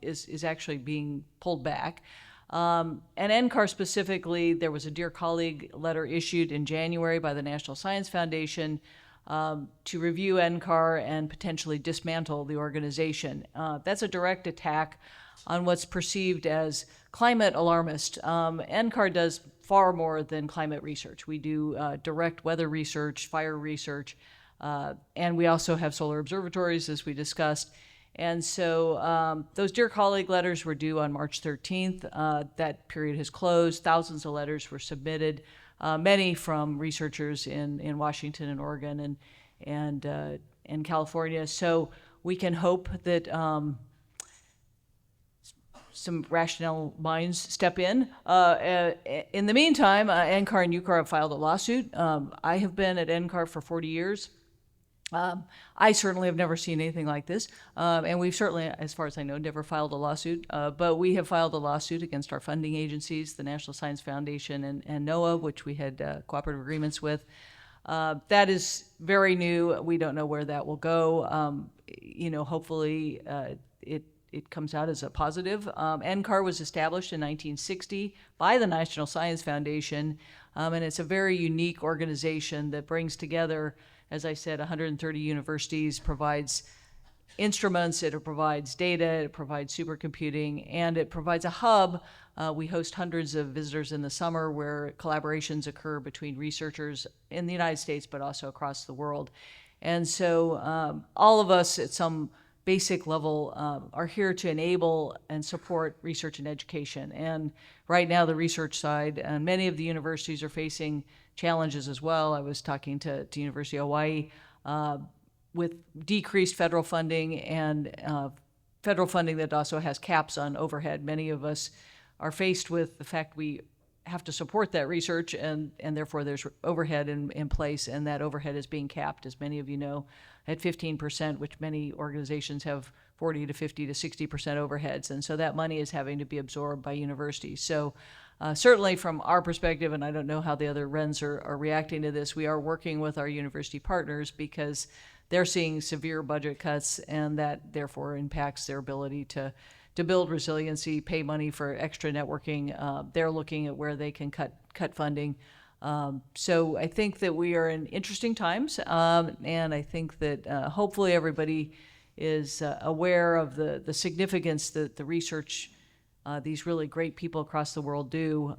is actually being pulled back. And NCAR specifically, there was a Dear Colleague letter issued in January by the National Science Foundation to review NCAR and potentially dismantle the organization. That's a direct attack on what's perceived as climate alarmist. NCAR does far more than climate research. We do direct weather research, fire research, and we also have solar observatories, as we discussed. And so those Dear Colleague letters were due on March 13th. That period has closed. Thousands of letters were submitted, many from researchers in Washington and Oregon and California. So we can hope that some rational minds step in. In the meantime, NCAR and UCAR have filed a lawsuit. I have been at NCAR for 40 years. I certainly have never seen anything like this, and we've certainly, as far as I know, never filed a lawsuit, but we have filed a lawsuit against our funding agencies, the National Science Foundation and NOAA, which we had cooperative agreements with. That is very new. We don't know where that will go. Hopefully it comes out as a positive. NCAR was established in 1960 by the National Science Foundation, and it's a very unique organization that brings together, as I said, 130 universities, provides instruments, it provides data, it provides supercomputing, and it provides a hub. We host hundreds of visitors in the summer where collaborations occur between researchers in the United States, but also across the world. And so all of us at some basic level are here to enable and support research and education. And right now, the research side, and many of the universities are facing challenges as well. I was talking to University of Hawaii with decreased federal funding and federal funding that also has caps on overhead. Many of us are faced with the fact we have to support that research, and therefore there's overhead in place, and that overhead is being capped, as many of you know, at 15%, which many organizations have 40 to 50 to 60% overheads. And so that money is having to be absorbed by universities. So certainly from our perspective, and I don't know how the other RENs are reacting to this, we are working with our university partners because they're seeing severe budget cuts, and that therefore impacts their ability to build resiliency, pay money for extra networking. They're looking at where they can cut funding. So I think that we are in interesting times, and I think that hopefully everybody is aware of the significance that the research these really great people across the world do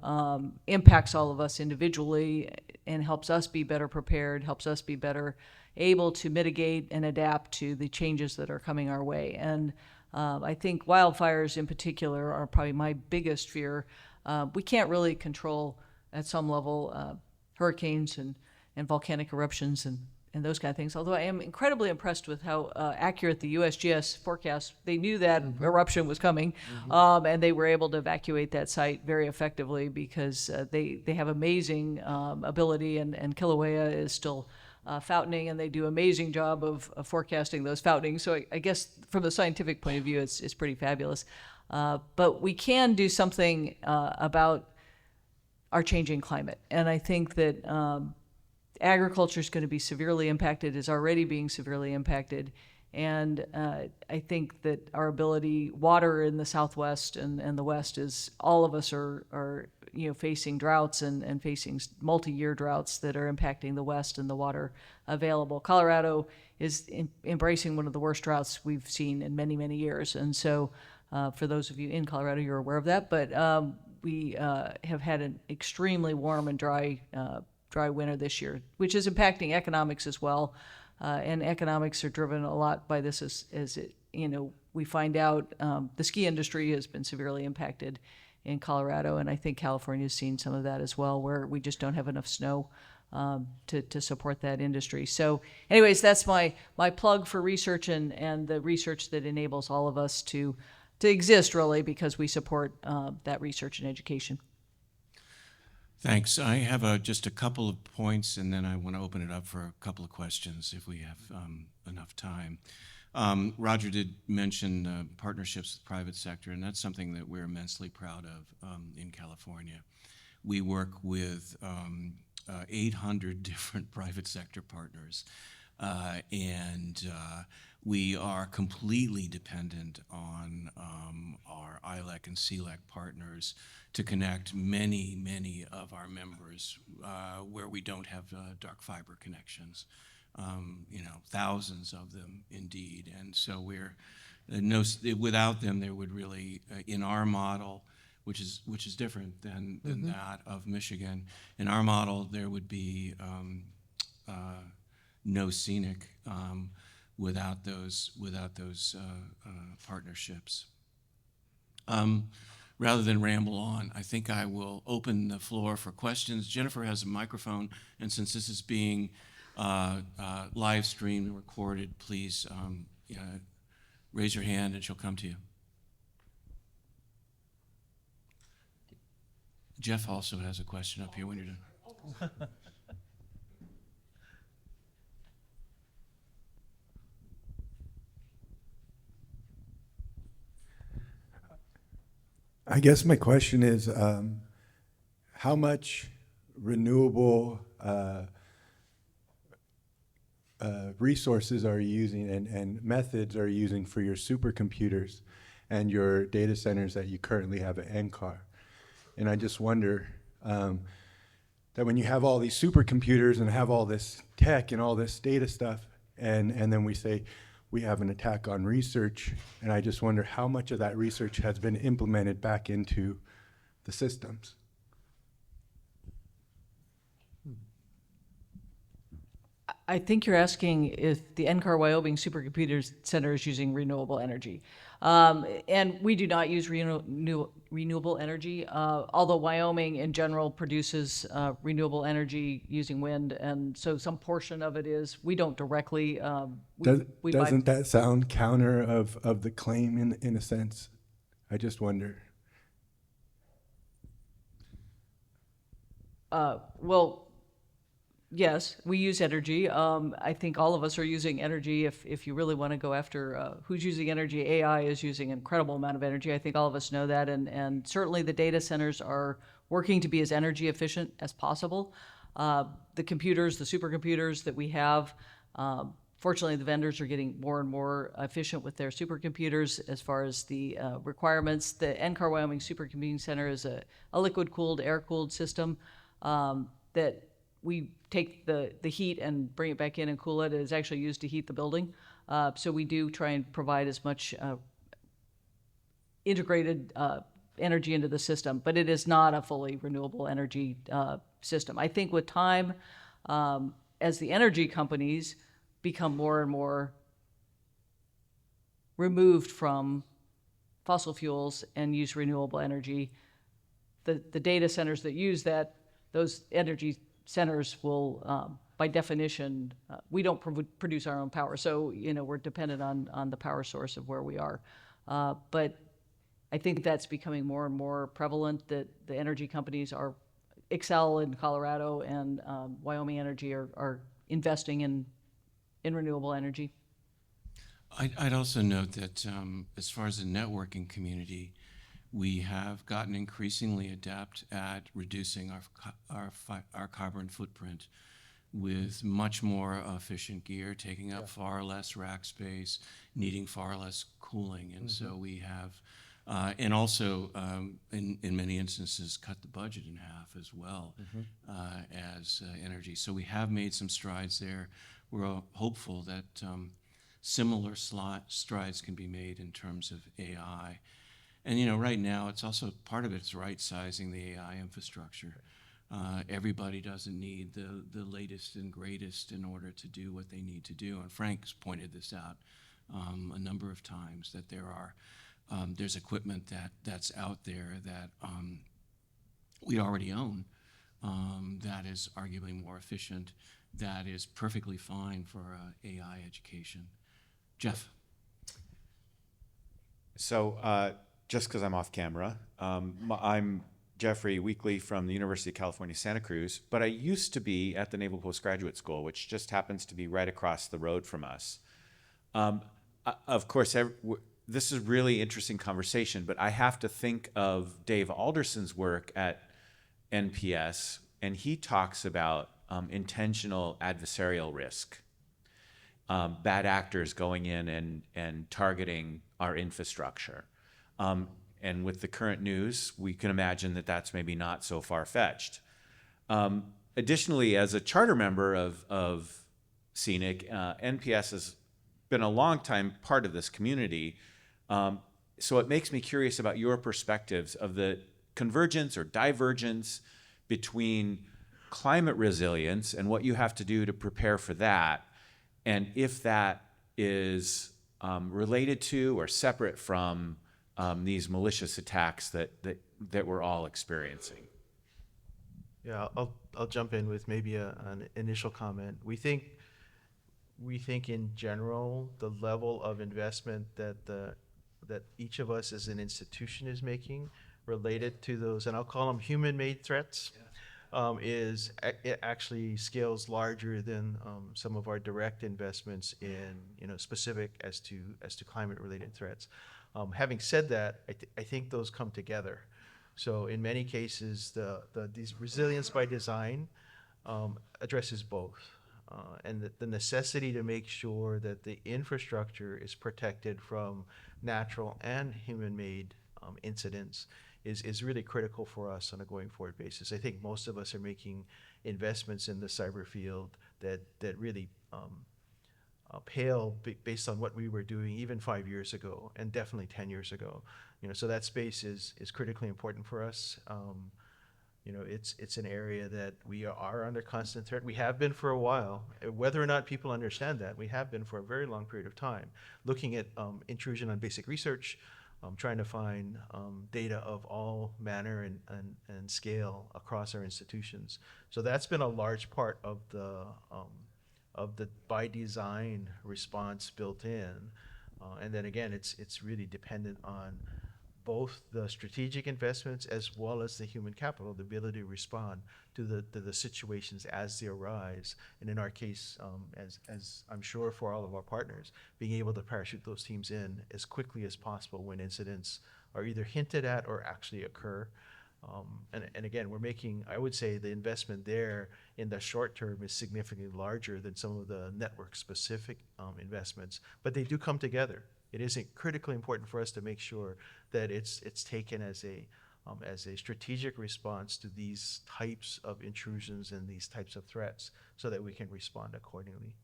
impacts all of us individually and helps us be better prepared, helps us be better able to mitigate and adapt to the changes that are coming our way. And I think wildfires in particular are probably my biggest fear. We can't really control at some level hurricanes and volcanic eruptions and those kind of things. Although I am incredibly impressed with how accurate the USGS forecast. They knew that eruption was coming, and they were able to evacuate that site very effectively because they have amazing ability, and Kilauea is still fountaining, and they do an amazing job of forecasting those fountainings. So I guess from the scientific point of view, it's pretty fabulous. But we can do something about our changing climate. And I think that agriculture is going to be severely impacted, is already being severely impacted. And I think that our ability, water in the Southwest and the West, is all of us are facing droughts and facing multi-year droughts that are impacting the West and the water available. Colorado is embracing one of the worst droughts we've seen in many, many years. And so for those of you in Colorado, you're aware of that. But we have had an extremely warm and dry winter this year, which is impacting economics as well. And economics are driven a lot by this as it, we find out the ski industry has been severely impacted in Colorado, and I think California has seen some of that as well, where we just don't have enough snow to support that industry. So anyways, that's my plug for research and the research that enables all of us to exist, really, because we support that research and education. Thanks. I have just a couple of points, and then I want to open it up for a couple of questions if we have enough time. Roger did mention partnerships with the private sector, and that's something that we're immensely proud of in California. We work with 800 different private sector partners, and we are completely dependent on our ILEC and CLEC partners to connect many, many of our members where we don't have dark fiber connections. Thousands of them indeed. And so without them, there would really, in our model, which is different than that of Michigan, in our model, there would be no Cenic without those partnerships. Rather than ramble on, I think I will open the floor for questions. Jennifer has a microphone, and since this is being live streamed and recorded, please raise your hand and she'll come to you. Jeff also has a question up here when you're done. I guess my question is, how much renewable resources are you using and methods are you using for your supercomputers and your data centers that you currently have at NCAR? And I just wonder that when you have all these supercomputers and have all this tech and all this data stuff, and then we say we have an attack on research, and I just wonder how much of that research has been implemented back into the systems. I think you're asking if the NCAR Wyoming Supercomputer Center is using renewable energy. And we do not use renewable energy, although Wyoming in general produces renewable energy using wind, and so some portion of it is. We don't directly. We buy. Doesn't that sound counter of the claim in a sense? I just wonder. Well, yes, we use energy. I think all of us are using energy. If you really want to go after who's using energy, AI is using an incredible amount of energy. I think all of us know that, and certainly the data centers are working to be as energy efficient as possible. The computers, the supercomputers that we have, fortunately, the vendors are getting more and more efficient with their supercomputers as far as the requirements. The NCAR Wyoming Supercomputing Center is a liquid-cooled, air-cooled system that we take the heat and bring it back in and cool it. It is actually used to heat the building. So we do try and provide as much integrated energy into the system, but it is not a fully renewable energy system. I think with time, as the energy companies become more and more removed from fossil fuels and use renewable energy, the data centers that use that, those energy centers will, by definition, we don't produce our own power, so we're dependent on the power source of where we are. But I think that's becoming more and more prevalent, that the energy companies are, Excel in Colorado and Wyoming Energy are investing in renewable energy. I'd also note that as far as the networking community, we have gotten increasingly adept at reducing our carbon footprint with much more efficient gear, taking up far less rack space, needing far less cooling. And so we have, and also in many instances, cut the budget in half as well as energy. So we have made some strides there. We're hopeful that similar strides can be made in terms of AI. And right now, it's also part of it's right-sizing the AI infrastructure. Everybody doesn't need the latest and greatest in order to do what they need to do. And Frank's pointed this out a number of times, that there's equipment that's out there that we already own that is arguably more efficient, that is perfectly fine for AI education. Jeff? So just because I'm off camera, I'm Jeffrey Weekly from the University of California, Santa Cruz, but I used to be at the Naval Postgraduate School, which just happens to be right across the road from us. Of course, this is a really interesting conversation, but I have to think of Dave Alderson's work at NPS, and he talks about intentional adversarial risk, bad actors going in and targeting our infrastructure. And with the current news, we can imagine that that's maybe not so far-fetched. Additionally, as a charter member of Cenic, NPS has been a long-time part of this community. So it makes me curious about your perspectives of the convergence or divergence between climate resilience and what you have to do to prepare for that, and if that is related to or separate from these malicious attacks that we're all experiencing. Yeah, I'll jump in with maybe an initial comment. We think in general the level of investment that each of us as an institution is making related to those, and I'll call them human-made threats, it actually scales larger than some of our direct investments in specific as to climate-related threats. Having said that, I think those come together. So in many cases, these resilience by design addresses both, and the necessity to make sure that the infrastructure is protected from natural and human-made incidents is really critical for us on a going forward basis. I think most of us are making investments in the cyber field that really pale based on what we were doing even 5 years ago, and definitely 10 years ago. So that space is critically important for us. It's an area that we are under constant threat. We have been for a while. Whether or not people understand that, we have been for a very long period of time, looking at intrusion on basic research, trying to find data of all manner and scale across our institutions. So that's been a large part of the by design response built in. And then again, it's really dependent on both the strategic investments as well as the human capital, the ability to respond to the situations as they arise. And in our case, as I'm sure for all of our partners, being able to parachute those teams in as quickly as possible when incidents are either hinted at or actually occur. And again, we're making, I would say the investment there in the short term is significantly larger than some of the network specific investments, but they do come together. It is critically important for us to make sure that it's taken as a strategic response to these types of intrusions and these types of threats, so that we can respond accordingly.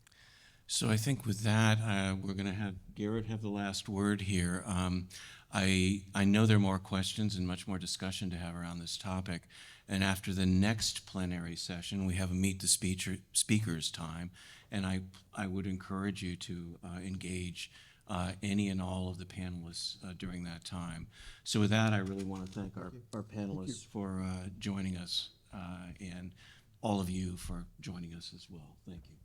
So I think with that, we're going to have Garret have the last word here. I know there are more questions and much more discussion to have around this topic. And after the next plenary session, we have a meet the speakers time. And I would encourage you to engage any and all of the panelists during that time. So with that, I really want to thank our panelists for joining us and all of you for joining us as well. Thank you.